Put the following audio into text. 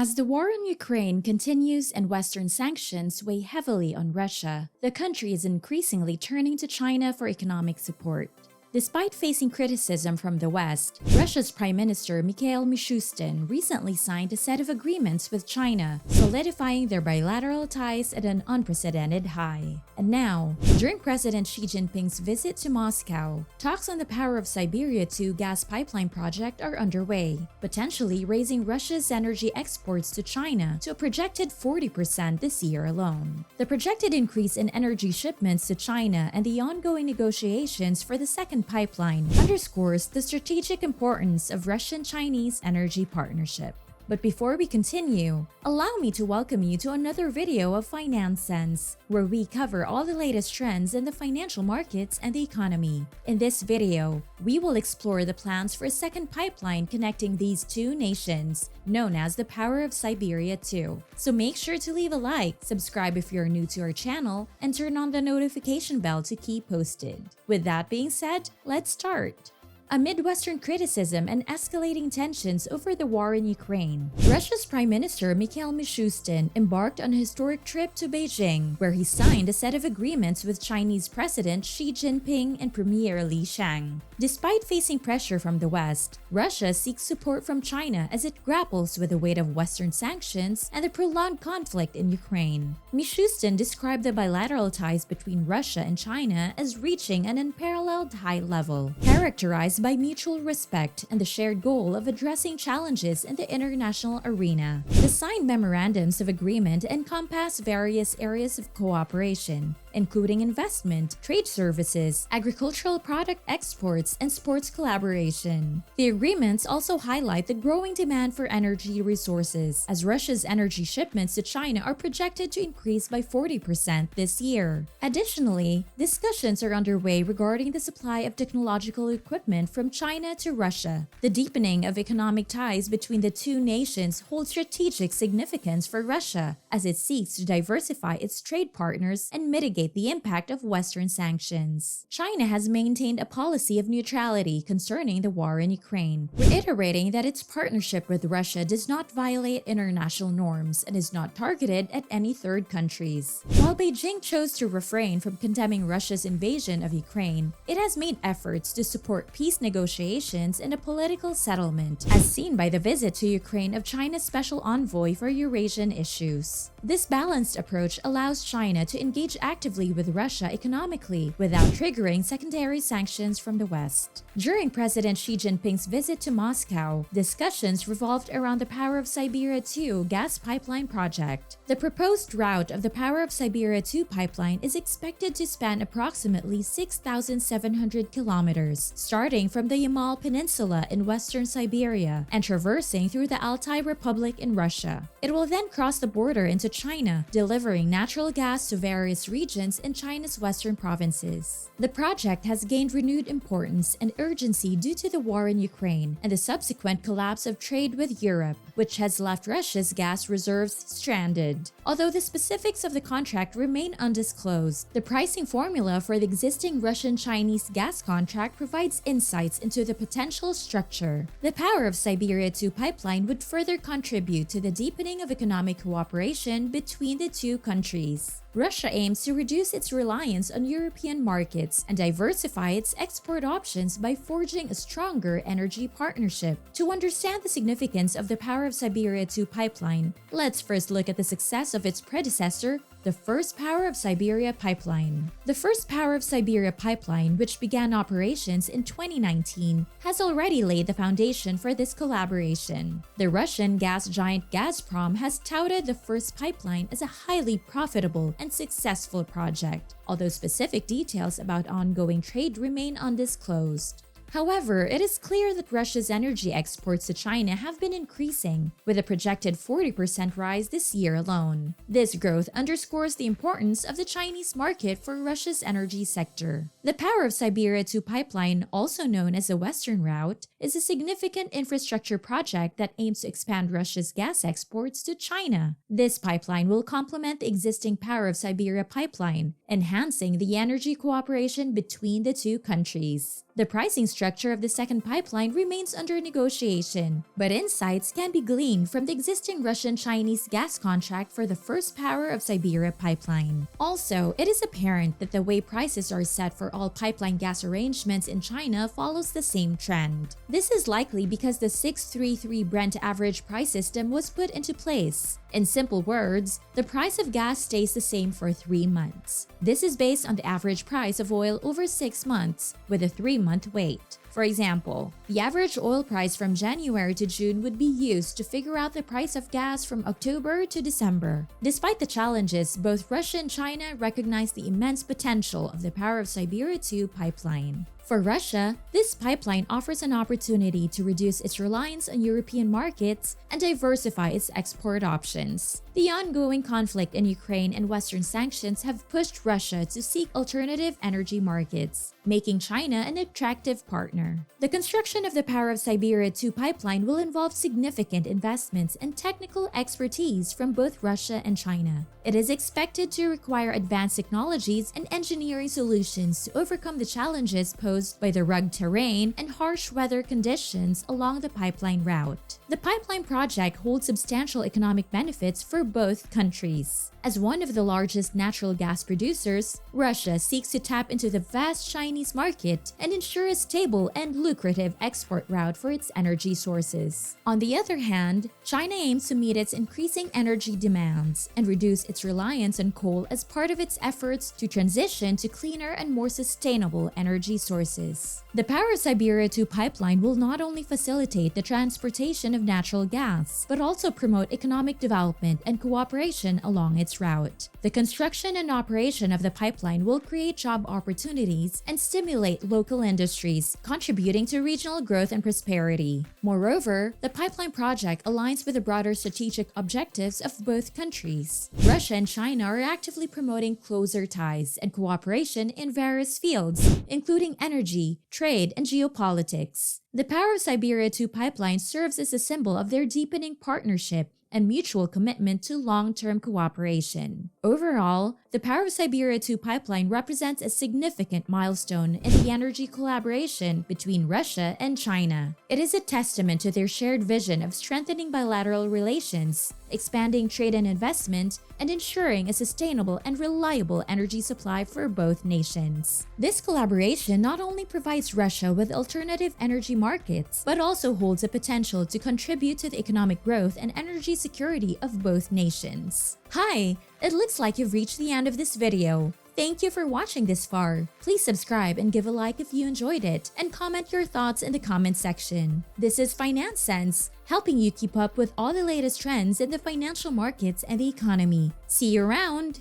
As the war in Ukraine continues and Western sanctions weigh heavily on Russia, the country is increasingly turning to China for economic support. Despite facing criticism from the West, Russia's Prime Minister Mikhail Mishustin recently signed a set of agreements with China, solidifying their bilateral ties at an unprecedented high. And now, during President Xi Jinping's visit to Moscow, talks on the Power of Siberia 2 gas pipeline project are underway, potentially raising Russia's energy exports to China to a projected 40% this year alone. The projected increase in energy shipments to China and the ongoing negotiations for the second pipeline underscores the strategic importance of Russian-Chinese energy partnership. But before we continue, allow me to welcome you to another video of Finance Sense, where we cover all the latest trends in the financial markets and the economy. In this video, we will explore the plans for a second pipeline connecting these two nations, known as the Power of Siberia 2. So make sure to leave a like, subscribe if you're new to our channel, and turn on the notification bell to keep posted. With that being said, let's start. Amid Western criticism and escalating tensions over the war in Ukraine, Russia's Prime Minister Mikhail Mishustin embarked on a historic trip to Beijing, where he signed a set of agreements with Chinese President Xi Jinping and Premier Li Qiang. Despite facing pressure from the West, Russia seeks support from China as it grapples with the weight of Western sanctions and the prolonged conflict in Ukraine. Mishustin described the bilateral ties between Russia and China as reaching an unparalleled high level, characterized by mutual respect and the shared goal of addressing challenges in the international arena. The signed memorandums of agreement encompass various areas of cooperation, including investment, trade services, agricultural product exports, and sports collaboration. The agreements also highlight the growing demand for energy resources, as Russia's energy shipments to China are projected to increase by 40% this year. Additionally, discussions are underway regarding the supply of technological equipment from China to Russia. The deepening of economic ties between the two nations holds strategic significance for Russia, as it seeks to diversify its trade partners and mitigate the impact of Western sanctions. China has maintained a policy of neutrality concerning the war in Ukraine, reiterating that its partnership with Russia does not violate international norms and is not targeted at any third countries. While Beijing chose to refrain from condemning Russia's invasion of Ukraine, it has made efforts to support peace negotiations and a political settlement, as seen by the visit to Ukraine of China's Special Envoy for Eurasian issues. This balanced approach allows China to engage actively with Russia economically without triggering secondary sanctions from the West. During President Xi Jinping's visit to Moscow, discussions revolved around the Power of Siberia 2 gas pipeline project. The proposed route of the Power of Siberia 2 pipeline is expected to span approximately 6,700 kilometers, starting from the Yamal Peninsula in western Siberia and traversing through the Altai Republic in Russia. It will then cross the border into China, delivering natural gas to various regions in China's western provinces. The project has gained renewed importance and urgency due to the war in Ukraine and the subsequent collapse of trade with Europe, which has left Russia's gas reserves stranded. Although the specifics of the contract remain undisclosed, the pricing formula for the existing Russian-Chinese gas contract provides insights into the potential structure. The Power of Siberia 2 pipeline would further contribute to the deepening of economic cooperation between the two countries. Russia aims to reduce its reliance on European markets and diversify its export options by forging a stronger energy partnership. To understand the significance of the Power of Siberia 2 pipeline, let's first look at the success of its predecessor, the first Power of Siberia pipeline. The first Power of Siberia pipeline, which began operations in 2019, has already laid the foundation for this collaboration. The Russian gas giant Gazprom has touted the first pipeline as a highly profitable and successful project, although specific details about ongoing trade remain undisclosed. However, it is clear that Russia's energy exports to China have been increasing, with a projected 40% rise this year alone. This growth underscores the importance of the Chinese market for Russia's energy sector. The Power of Siberia 2 pipeline, also known as the Western Route, is a significant infrastructure project that aims to expand Russia's gas exports to China. This pipeline will complement the existing Power of Siberia pipeline, enhancing the energy cooperation between the two countries. The pricing structure of the second pipeline remains under negotiation, but insights can be gleaned from the existing Russian-Chinese gas contract for the first Power of Siberia pipeline. Also, it is apparent that the way prices are set for all pipeline gas arrangements in China follows the same trend. This is likely because the 633 Brent average price system was put into place. In simple words, the price of gas stays the same for 3 months. This is based on the average price of oil over 6 months, with a 3-month wait. For example, the average oil price from January to June would be used to figure out the price of gas from October to December. Despite the challenges, both Russia and China recognize the immense potential of the Power of Siberia 2 pipeline. For Russia, this pipeline offers an opportunity to reduce its reliance on European markets and diversify its export options. The ongoing conflict in Ukraine and Western sanctions have pushed Russia to seek alternative energy markets, making China an attractive partner. The construction of the Power of Siberia 2 pipeline will involve significant investments and technical expertise from both Russia and China. It is expected to require advanced technologies and engineering solutions to overcome the challenges posed by the rugged terrain and harsh weather conditions along the pipeline route. The pipeline project holds substantial economic benefits for both countries. As one of the largest natural gas producers, Russia seeks to tap into the vast Chinese market and ensure a stable and lucrative export route for its energy sources. On the other hand, China aims to meet its increasing energy demands and reduce its reliance on coal as part of its efforts to transition to cleaner and more sustainable energy sources. The Power of Siberia 2 pipeline will not only facilitate the transportation of natural gas, but also promote economic development and cooperation along its route. The construction and operation of the pipeline will create job opportunities and stimulate local industries, contributing to regional growth and prosperity. Moreover, the pipeline project aligns with the broader strategic objectives of both countries. Russia and China are actively promoting closer ties and cooperation in various fields, including energy, trade, and geopolitics. The Power of Siberia 2 pipeline serves as a symbol of their deepening partnership and mutual commitment to long-term cooperation. Overall, the Power of Siberia 2 pipeline represents a significant milestone in the energy collaboration between Russia and China. It is a testament to their shared vision of strengthening bilateral relations, expanding trade and investment, and ensuring a sustainable and reliable energy supply for both nations. This collaboration not only provides Russia with alternative energy markets, but also holds the potential to contribute to the economic growth and energy security of both nations. Hi! It looks like you've reached the end of this video. Thank you for watching this far. Please subscribe and give a like if you enjoyed it, and comment your thoughts in the comment section. This is Finance Sense, helping you keep up with all the latest trends in the financial markets and the economy. See you around!